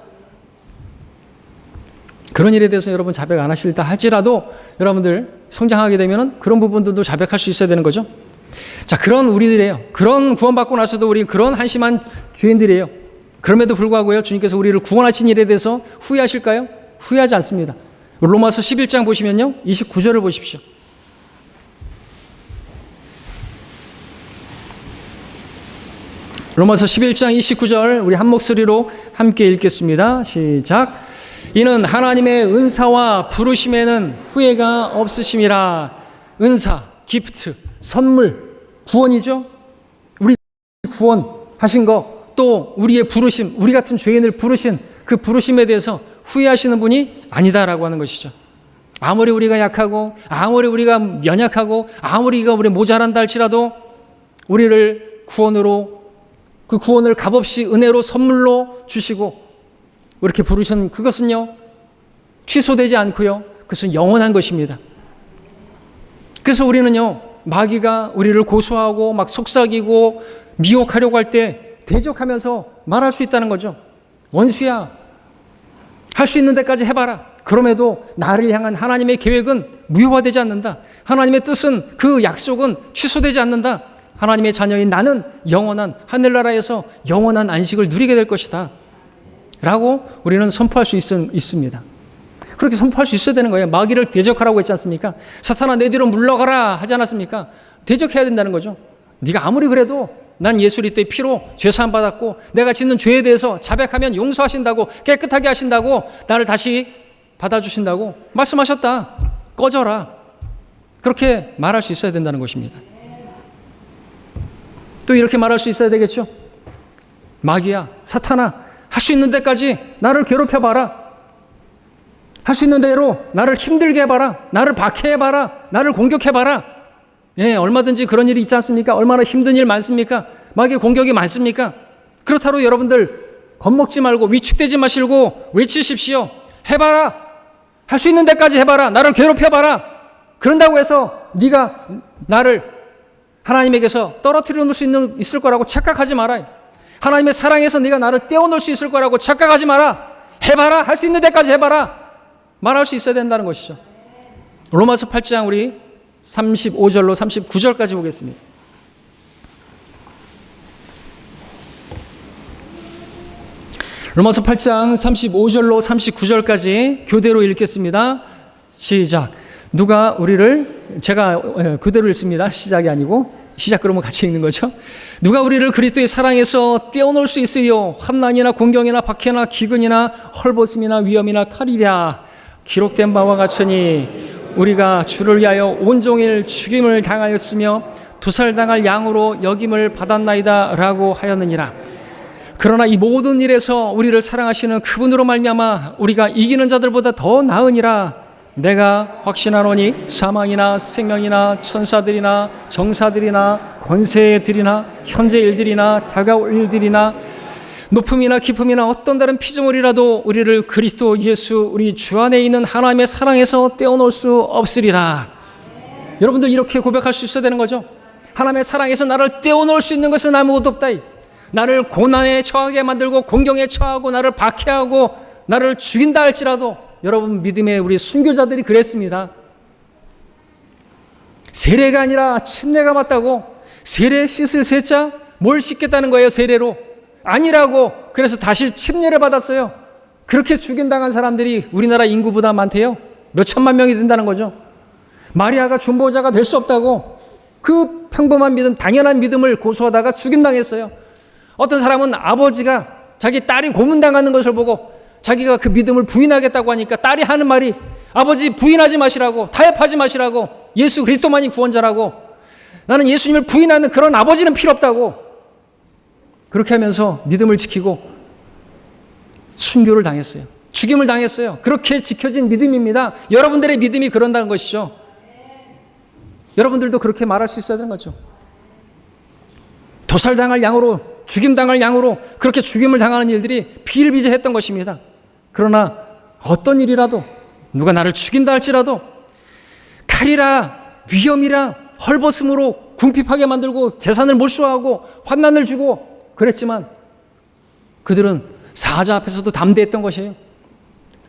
그런 일에 대해서 여러분 자백 안 하실다 할지라도 여러분들 성장하게 되면 그런 부분들도 자백할 수 있어야 되는 거죠. 자, 그런 우리들이에요. 그런 구원받고 나서도 우리 그런 한심한 죄인들이에요. 그럼에도 불구하고요, 주님께서 우리를 구원하신 일에 대해서 후회하실까요? 후회하지 않습니다. 로마서 11장 보시면요, 29절을 보십시오. 로마서 11장 29절 우리 한 목소리로 함께 읽겠습니다. 시작. 이는 하나님의 은사와 부르심에는 후회가 없으심이라. 은사, 기프트, 선물, 구원이죠. 우리 구원하신 거, 또 우리의 부르심, 우리 같은 죄인을 부르신 그 부르심에 대해서 후회하시는 분이 아니다라고 하는 것이죠. 아무리 우리가 약하고 아무리 우리가 연약하고 아무리 우리 모자란다 할지라도 우리를 구원으로, 그 구원을 값없이 은혜로 선물로 주시고 이렇게 부르신 그것은요, 취소되지 않고요, 그것은 영원한 것입니다. 그래서 우리는요, 마귀가 우리를 고소하고 막 속삭이고 미혹하려고 할 때 대적하면서 말할 수 있다는 거죠. 원수야, 할 수 있는 데까지 해봐라. 그럼에도 나를 향한 하나님의 계획은 무효화되지 않는다. 하나님의 뜻은, 그 약속은 취소되지 않는다. 하나님의 자녀인 나는 영원한 하늘나라에서 영원한 안식을 누리게 될 것이다 라고 우리는 선포할 수 있습니다. 그렇게 선포할 수 있어야 되는 거예요. 마귀를 대적하라고 했지 않습니까? 사탄아 내 뒤로 물러가라 하지 않았습니까? 대적해야 된다는 거죠. 네가 아무리 그래도 난 예수 그리스도의 피로 죄사함 받았고 내가 짓는 죄에 대해서 자백하면 용서하신다고, 깨끗하게 하신다고, 나를 다시 받아주신다고 말씀하셨다. 꺼져라. 그렇게 말할 수 있어야 된다는 것입니다. 또 이렇게 말할 수 있어야 되겠죠. 마귀야, 사탄아, 할 수 있는 데까지 나를 괴롭혀봐라. 할 수 있는 대로 나를 힘들게 해봐라. 나를 박해해봐라. 나를 공격해봐라. 예, 얼마든지 그런 일이 있지 않습니까? 얼마나 힘든 일 많습니까? 마귀의 공격이 많습니까? 그렇다고 여러분들 겁먹지 말고 위축되지 마시고 외치십시오. 해봐라. 할 수 있는 데까지 해봐라. 나를 괴롭혀봐라. 그런다고 해서 네가 나를 하나님에게서 떨어뜨려 놓을 수 있을 거라고 착각하지 마라. 하나님의 사랑에서 네가 나를 떼어놓을 수 있을 거라고 착각하지 마라. 해봐라. 할 수 있는 데까지 해봐라. 말할 수 있어야 된다는 것이죠. 로마서 8장 우리 35절로 39절까지 보겠습니다. 로마서 8장 35절로 39절까지 교대로 읽겠습니다. 시작. 누가 우리를, 제가 그대로 읽습니다. 시작이 아니고 시작 그러면 같이 읽는 거죠. 누가 우리를 그리스도의 사랑에서 떼어놓을 수 있으리요. 환난이나 공경이나 박해나 기근이나 헐벗음이나 위험이나 칼이랴. 기록된 바와 같으니 우리가 주를 위하여 온종일 죽임을 당하였으며 도살당할 양으로 여김을 받았나이다 라고 하였느니라. 그러나 이 모든 일에서 우리를 사랑하시는 그분으로 말미암아 우리가 이기는 자들보다 더 나으니라. 내가 확신하노니 사망이나 생명이나 천사들이나 정사들이나 권세들이나 현재 일들이나 다가올 일들이나 높음이나 깊음이나 어떤 다른 피조물이라도 우리를 그리스도 예수 우리 주 안에 있는 하나님의 사랑에서 떼어놓을 수 없으리라. 여러분들 이렇게 고백할 수 있어야 되는 거죠. 하나님의 사랑에서 나를 떼어놓을 수 있는 것은 아무것도 없다. 나를 고난에 처하게 만들고 공경에 처하고 나를 박해하고 나를 죽인다 할지라도, 여러분 믿음의 우리 순교자들이 그랬습니다. 세례가 아니라 침례가 맞다고. 세례 씻을 세자? 뭘 씻겠다는 거예요, 세례로? 아니라고. 그래서 다시 침례를 받았어요. 그렇게 죽임당한 사람들이 우리나라 인구보다 많대요. 몇 천만 명이 된다는 거죠. 마리아가 중보자가 될 수 없다고 그 평범한 믿음, 당연한 믿음을 고수하다가 죽임당했어요. 어떤 사람은 아버지가 자기 딸이 고문당하는 것을 보고 자기가 그 믿음을 부인하겠다고 하니까 딸이 하는 말이 아버지 부인하지 마시라고, 타협하지 마시라고, 예수 그리스도만이 구원자라고, 나는 예수님을 부인하는 그런 아버지는 필요 없다고. 그렇게 하면서 믿음을 지키고 순교를 당했어요. 죽임을 당했어요. 그렇게 지켜진 믿음입니다. 여러분들의 믿음이 그런다는 것이죠. 여러분들도 그렇게 말할 수 있어야 되는 거죠. 도살당할 양으로, 죽임당할 양으로 그렇게 죽임을 당하는 일들이 비일비재했던 것입니다. 그러나 어떤 일이라도 누가 나를 죽인다 할지라도 칼이라 위험이라 헐벗음으로 궁핍하게 만들고 재산을 몰수하고 환난을 주고 그랬지만 그들은 사자 앞에서도 담대했던 것이에요.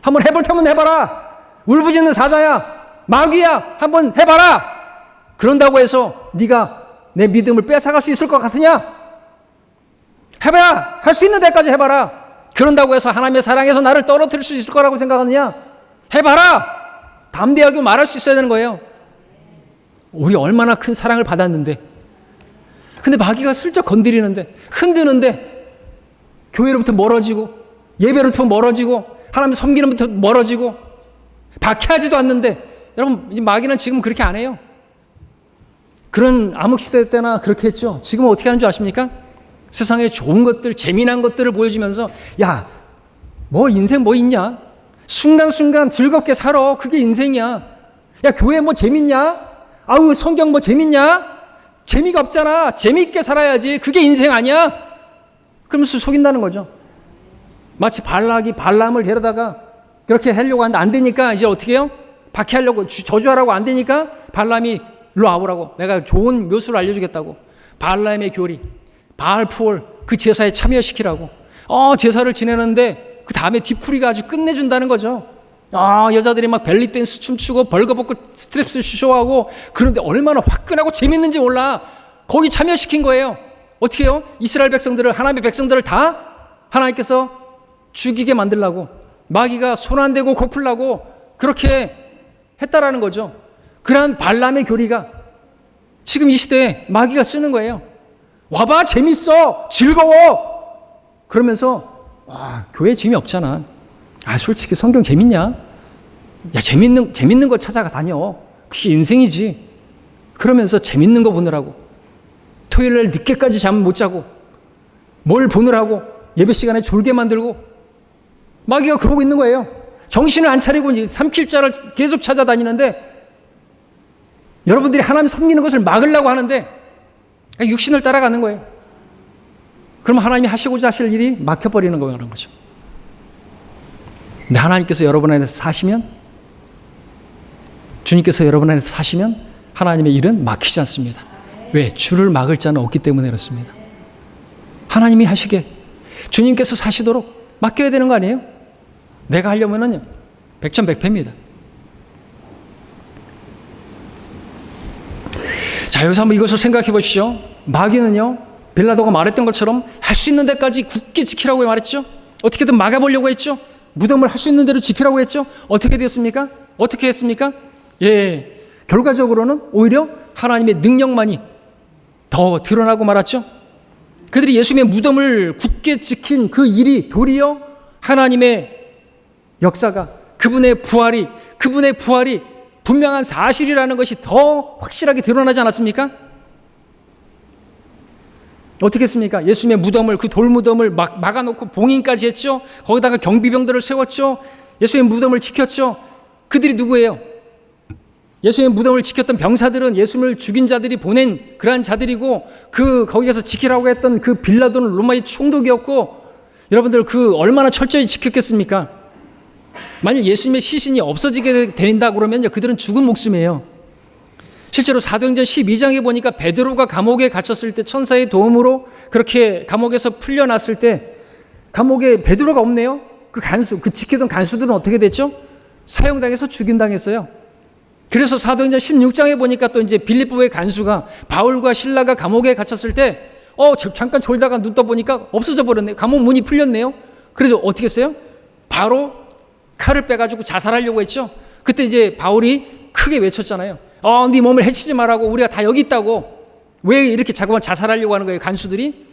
한번 해볼 테면 해봐라. 울부짖는 사자야, 마귀야, 한번 해봐라. 그런다고 해서 네가 내 믿음을 뺏어갈 수 있을 것 같으냐? 해봐야 할 수 있는 데까지 해봐라. 그런다고 해서 하나님의 사랑에서 나를 떨어뜨릴 수 있을 거라고 생각하느냐? 해봐라. 담대하게 말할 수 있어야 되는 거예요. 우리 얼마나 큰 사랑을 받았는데, 근데 마귀가 슬쩍 건드리는데, 흔드는데 교회로부터 멀어지고 예배로부터 멀어지고 하나님 섬기는부터 멀어지고 박해하지도 않는데, 여러분 이 마귀는 지금 그렇게 안 해요. 그런 암흑시대 때나 그렇게 했죠. 지금은 어떻게 하는 줄 아십니까? 세상에 좋은 것들, 재미난 것들을 보여주면서 야, 뭐 인생 뭐 있냐? 순간순간 즐겁게 살아. 그게 인생이야. 야, 교회 뭐 재밌냐? 아우, 성경 뭐 재밌냐? 재미가 없잖아. 재미있게 살아야지. 그게 인생 아니야? 그러면서 속인다는 거죠. 마치 발람을 데려다가 그렇게 하려고 하는데 안 되니까 이제 어떻게 해요? 박해하려고, 저주하라고 안 되니까 발람이 일로 와보라고. 내가 좋은 묘수를 알려주겠다고. 발람의 교리, 바알푸올 그 제사에 참여시키라고. 제사를 지내는데 그 다음에 뒤풀이가 아주 끝내준다는 거죠. 여자들이 막 벨리 댄스 춤추고 벌거벗고 스트랩스 쇼하고, 그런데 얼마나 화끈하고 재밌는지 몰라. 거기 참여시킨 거예요. 어떻게 해요? 이스라엘 백성들을, 하나님의 백성들을 다 하나님께서 죽이게 만들라고, 마귀가 손 안 대고 고플라고 그렇게 했다라는 거죠. 그러한 발람의 교리가 지금 이 시대에 마귀가 쓰는 거예요. 와봐, 재밌어, 즐거워. 그러면서 교회 재미없잖아. 솔직히 성경 재밌냐? 야, 재밌는 거 찾아가 다녀. 그게 인생이지. 그러면서 재밌는 거 보느라고 토요일날 늦게까지 잠 못 자고 뭘 보느라고 예배 시간에 졸게 만들고, 마귀가 그러고 있는 거예요. 정신을 안 차리고 삼킬자를 계속 찾아다니는데, 여러분들이 하나님 섬기는 것을 막으려고 하는데 육신을 따라가는 거예요. 그럼 하나님이 하시고자 하실 일이 막혀버리는 거죠. 근데 하나님께서 여러분 안에서 사시면, 주님께서 여러분 안에서 사시면 하나님의 일은 막히지 않습니다. 왜? 주를 막을 자는 없기 때문에 그렇습니다. 하나님이 하시게, 주님께서 사시도록 맡겨야 되는 거 아니에요? 내가 하려면은 백전백패입니다. 자, 여기서 한번 이것을 생각해 보시죠. 마귀는요, 빌라도가 말했던 것처럼 할 수 있는 데까지 굳게 지키라고 말했죠. 어떻게든 막아보려고 했죠. 무덤을 할 수 있는 대로 지키라고 했죠. 어떻게 되었습니까? 어떻게 했습니까? 결과적으로는 오히려 하나님의 능력만이 더 드러나고 말았죠. 그들이 예수님의 무덤을 굳게 지킨 그 일이 도리어 하나님의 역사가, 그분의 부활이 분명한 사실이라는 것이 더 확실하게 드러나지 않았습니까? 어떻게 했습니까? 예수님의 무덤을, 그 돌무덤을 막아놓고 봉인까지 했죠. 거기다가 경비병들을 세웠죠. 예수님의 무덤을 지켰죠. 그들이 누구예요? 예수님의 무덤을 지켰던 병사들은 예수님을 죽인 자들이 보낸 그러한 자들이고, 거기에서 지키라고 했던 그 빌라도는 로마의 총독이었고, 여러분들 그 얼마나 철저히 지켰겠습니까? 만약 예수님의 시신이 없어지게 된다 그러면 그들은 죽은 목숨이에요. 실제로 사도행전 12장에 보니까 베드로가 감옥에 갇혔을 때 천사의 도움으로 그렇게 감옥에서 풀려났을 때 감옥에 베드로가 없네요. 그 지키던 간수들은 어떻게 됐죠? 사형당해서 죽임당했어요. 그래서 사도행전 16장에 보니까 또 이제 빌립보의 간수가 바울과 실라가 감옥에 갇혔을 때 잠깐 졸다가 눈 떠보니까 없어져 버렸네요. 감옥 문이 풀렸네요. 그래서 어떻게 했어요? 바로 칼을 빼가지고 자살하려고 했죠. 그때 이제 바울이 크게 외쳤잖아요. 네 몸을 해치지 말라고, 우리가 다 여기 있다고. 왜 이렇게 자꾸만 자살하려고 하는 거예요? 간수들이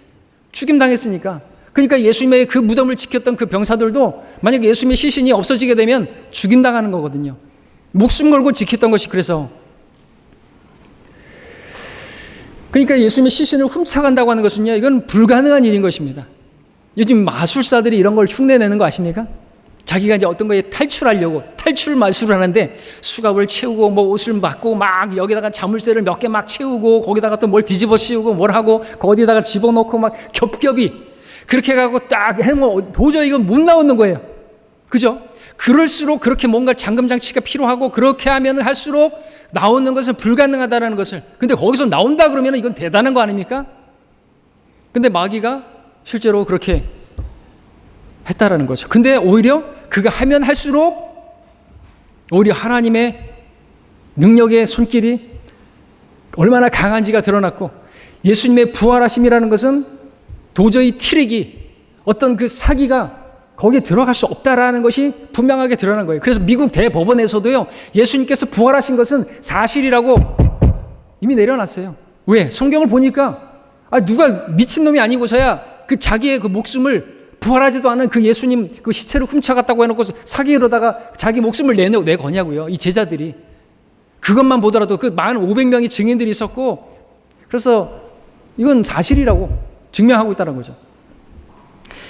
죽임당했으니까. 그러니까 예수님의 그 무덤을 지켰던 그 병사들도 만약에 예수님의 시신이 없어지게 되면 죽임당하는 거거든요. 목숨 걸고 지켰던 것이 그래서. 그러니까 예수님의 시신을 훔쳐간다고 하는 것은요, 이건 불가능한 일인 것입니다. 요즘 마술사들이 이런 걸 흉내내는 거 아십니까? 자기가 이제 어떤 거에 탈출하려고 탈출 마술을 하는데 수갑을 채우고 뭐 옷을 맞고 막 여기다가 자물쇠를 몇 개 막 채우고 거기다가 또 뭘 뒤집어 씌우고 뭘 하고 거기다가 집어넣고 막 겹겹이 그렇게 가고 딱 해면 도저히 이건 못 나오는 거예요. 그죠? 그럴수록 그렇게 뭔가 잠금장치가 필요하고 그렇게 하면 할수록 나오는 것은 불가능하다는 것을. 근데 거기서 나온다 그러면 이건 대단한 거 아닙니까? 근데 마귀가 실제로 그렇게 했다라는 거죠. 근데 오히려 그가 하면 할수록 오히려 하나님의 능력의 손길이 얼마나 강한지가 드러났고, 예수님의 부활하심이라는 것은 도저히 트릭이, 어떤 그 사기가 거기에 들어갈 수 없다라는 것이 분명하게 드러난 거예요. 그래서 미국 대법원에서도요, 예수님께서 부활하신 것은 사실이라고 이미 내려놨어요. 왜? 성경을 보니까 누가 미친놈이 아니고서야 그 자기의 그 목숨을, 부활하지도 않은 그 예수님 그 시체를 훔쳐갔다고 해놓고 사기로다가 자기 목숨을 내거냐고요. 이 제자들이. 그것만 보더라도 그 1,500명의 증인들이 있었고, 그래서 이건 사실이라고 증명하고 있다는 거죠.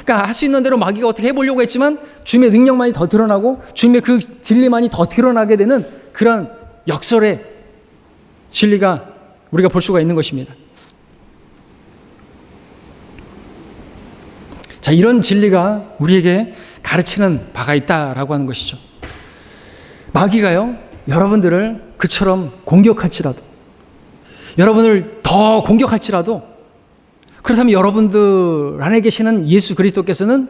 그러니까 할 수 있는 대로 마귀가 어떻게 해보려고 했지만 주님의 능력만이 더 드러나고 주님의 그 진리만이 더 드러나게 되는 그런 역설의 진리가 우리가 볼 수가 있는 것입니다. 자, 이런 진리가 우리에게 가르치는 바가 있다라고 하는 것이죠. 마귀가요, 여러분들을 그처럼 공격할지라도, 여러분을 더 공격할지라도, 그렇다면 여러분들 안에 계시는 예수 그리스도께서는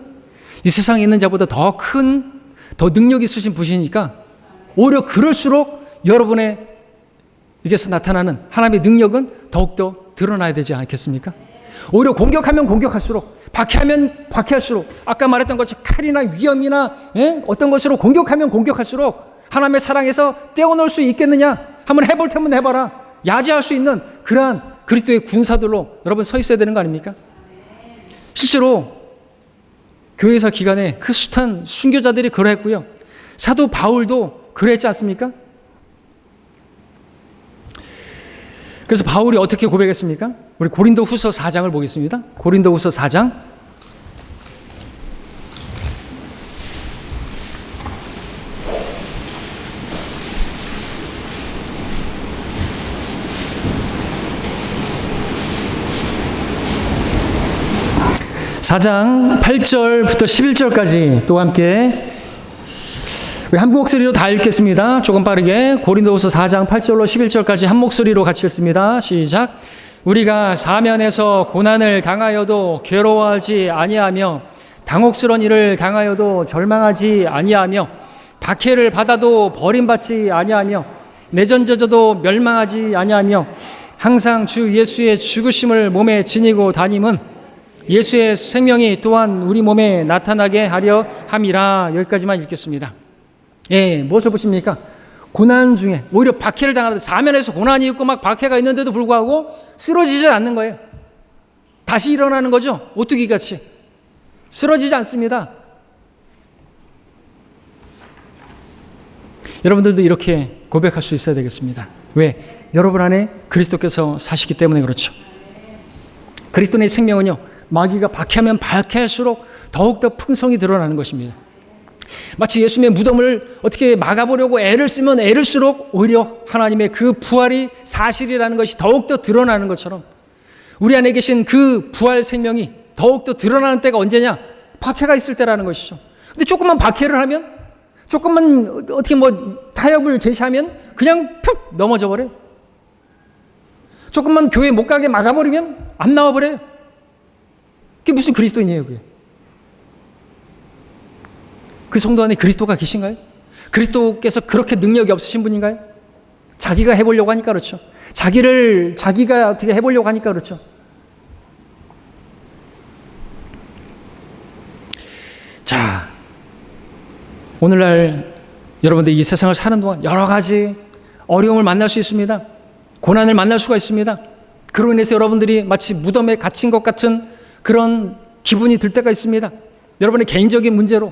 이 세상에 있는 자보다 더 큰, 더 능력 있으신 분이니까 오히려 그럴수록 여러분의 에게서 나타나는 하나님의 능력은 더욱더 드러나야 되지 않겠습니까? 오히려 공격하면 공격할수록, 박해하면 박해할수록, 아까 말했던 것처럼 칼이나 위험이나 어떤 것으로 공격하면 공격할수록 하나님의 사랑에서 떼어놓을 수 있겠느냐? 한번 해볼 테면 해봐라. 야지할 수 있는 그러한 그리스도의 군사들로 여러분 서 있어야 되는 거 아닙니까? 실제로 교회사 기간에 그 숱한 순교자들이 그러했고요. 사도 바울도 그랬지 않습니까? 그래서 바울이 어떻게 고백했습니까? 우리 고린도후서 4장을 보겠습니다. 고린도후서 4장 4장 8절부터 11절까지 또 함께 우리 한 목소리로 다 읽겠습니다. 조금 빠르게 고린도후서 4장 8절로 11절까지 한 목소리로 같이 읽습니다. 시작. 우리가 사면에서 고난을 당하여도 괴로워하지 아니하며 당혹스러운 일을 당하여도 절망하지 아니하며 박해를 받아도 버림받지 아니하며 내전져져도 멸망하지 아니하며 항상 주 예수의 죽으심을 몸에 지니고 다님은 예수의 생명이 또한 우리 몸에 나타나게 하려 함이라. 여기까지만 읽겠습니다. 무엇을 보십니까? 고난 중에 오히려 박해를 당하는데, 사면에서 고난이 있고 막 박해가 있는데도 불구하고 쓰러지지 않는 거예요. 다시 일어나는 거죠. 오뚜기같이 쓰러지지 않습니다. 여러분들도 이렇게 고백할 수 있어야 되겠습니다. 왜? 여러분 안에 그리스도께서 사시기 때문에 그렇죠. 그리스도의 생명은요, 마귀가 박해하면 박해할수록 더욱더 풍성히 드러나는 것입니다. 마치 예수님의 무덤을 어떻게 막아보려고 애를 쓰면 애를 쓸수록 오히려 하나님의 그 부활이 사실이라는 것이 더욱더 드러나는 것처럼 우리 안에 계신 그 부활 생명이 더욱더 드러나는 때가 언제냐? 박해가 있을 때라는 것이죠. 근데 조금만 박해를 하면, 조금만 어떻게 타협을 제시하면 그냥 푹 넘어져 버려요. 조금만 교회 못 가게 막아버리면 안 나와버려요. 그게 무슨 그리스도인이에요, 그게? 그 성도 안에 그리스도가 계신가요? 그리스도께서 그렇게 능력이 없으신 분인가요? 자기가 해보려고 하니까 그렇죠. 자기가 어떻게 해보려고 하니까 그렇죠. 자, 오늘날 여러분들이 이 세상을 사는 동안 여러 가지 어려움을 만날 수 있습니다. 고난을 만날 수가 있습니다. 그로 인해서 여러분들이 마치 무덤에 갇힌 것 같은 그런 기분이 들 때가 있습니다. 여러분의 개인적인 문제로,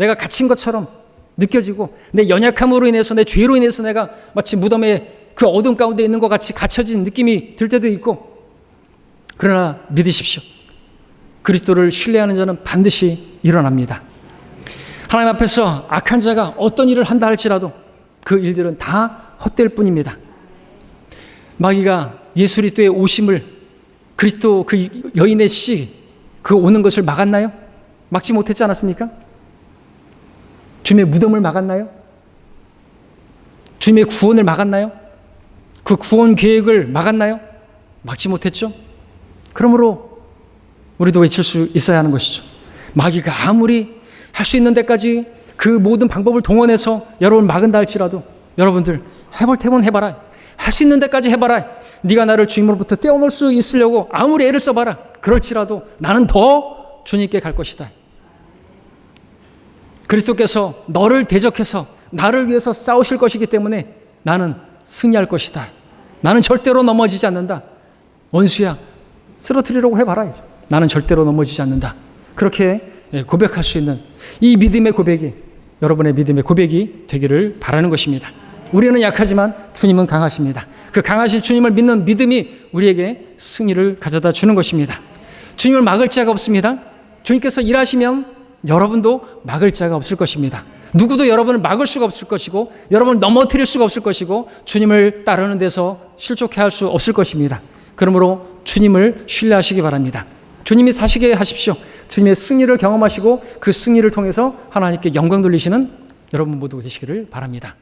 내가 갇힌 것처럼 느껴지고 내 연약함으로 인해서 내 죄로 인해서 내가 마치 무덤의 그 어둠 가운데 있는 것 같이 갇혀진 느낌이 들 때도 있고, 그러나 믿으십시오. 그리스도를 신뢰하는 자는 반드시 일어납니다. 하나님 앞에서 악한 자가 어떤 일을 한다 할지라도 그 일들은 다 헛될 뿐입니다. 마귀가 예수 그리스도의 오심을, 그리스도 그 여인의 그 오는 것을 막았나요? 막지 못했지 않았습니까? 주님의 무덤을 막았나요? 주님의 구원을 막았나요? 그 구원 계획을 막았나요? 막지 못했죠. 그러므로 우리도 외칠 수 있어야 하는 것이죠. 마귀가 아무리 할 수 있는 데까지 그 모든 방법을 동원해서 여러분을 막은다 할지라도 여러분들 해볼 테면 해봐라. 할 수 있는 데까지 해봐라. 네가 나를 주님으로부터 떼어놓을 수 있으려고 아무리 애를 써봐라. 그럴지라도 나는 더 주님께 갈 것이다. 그리스도께서 너를 대적해서 나를 위해서 싸우실 것이기 때문에 나는 승리할 것이다. 나는 절대로 넘어지지 않는다. 원수야, 쓰러뜨리려고 해봐라. 나는 절대로 넘어지지 않는다. 그렇게 고백할 수 있는 이 믿음의 고백이 여러분의 믿음의 고백이 되기를 바라는 것입니다. 우리는 약하지만 주님은 강하십니다. 그 강하신 주님을 믿는 믿음이 우리에게 승리를 가져다 주는 것입니다. 주님을 막을 자가 없습니다. 주님께서 일하시면 여러분도 막을 자가 없을 것입니다. 누구도 여러분을 막을 수가 없을 것이고 여러분을 넘어뜨릴 수가 없을 것이고 주님을 따르는 데서 실족해 할 수 없을 것입니다. 그러므로 주님을 신뢰하시기 바랍니다. 주님이 사시게 하십시오. 주님의 승리를 경험하시고 그 승리를 통해서 하나님께 영광 돌리시는 여러분 모두 되시기를 바랍니다.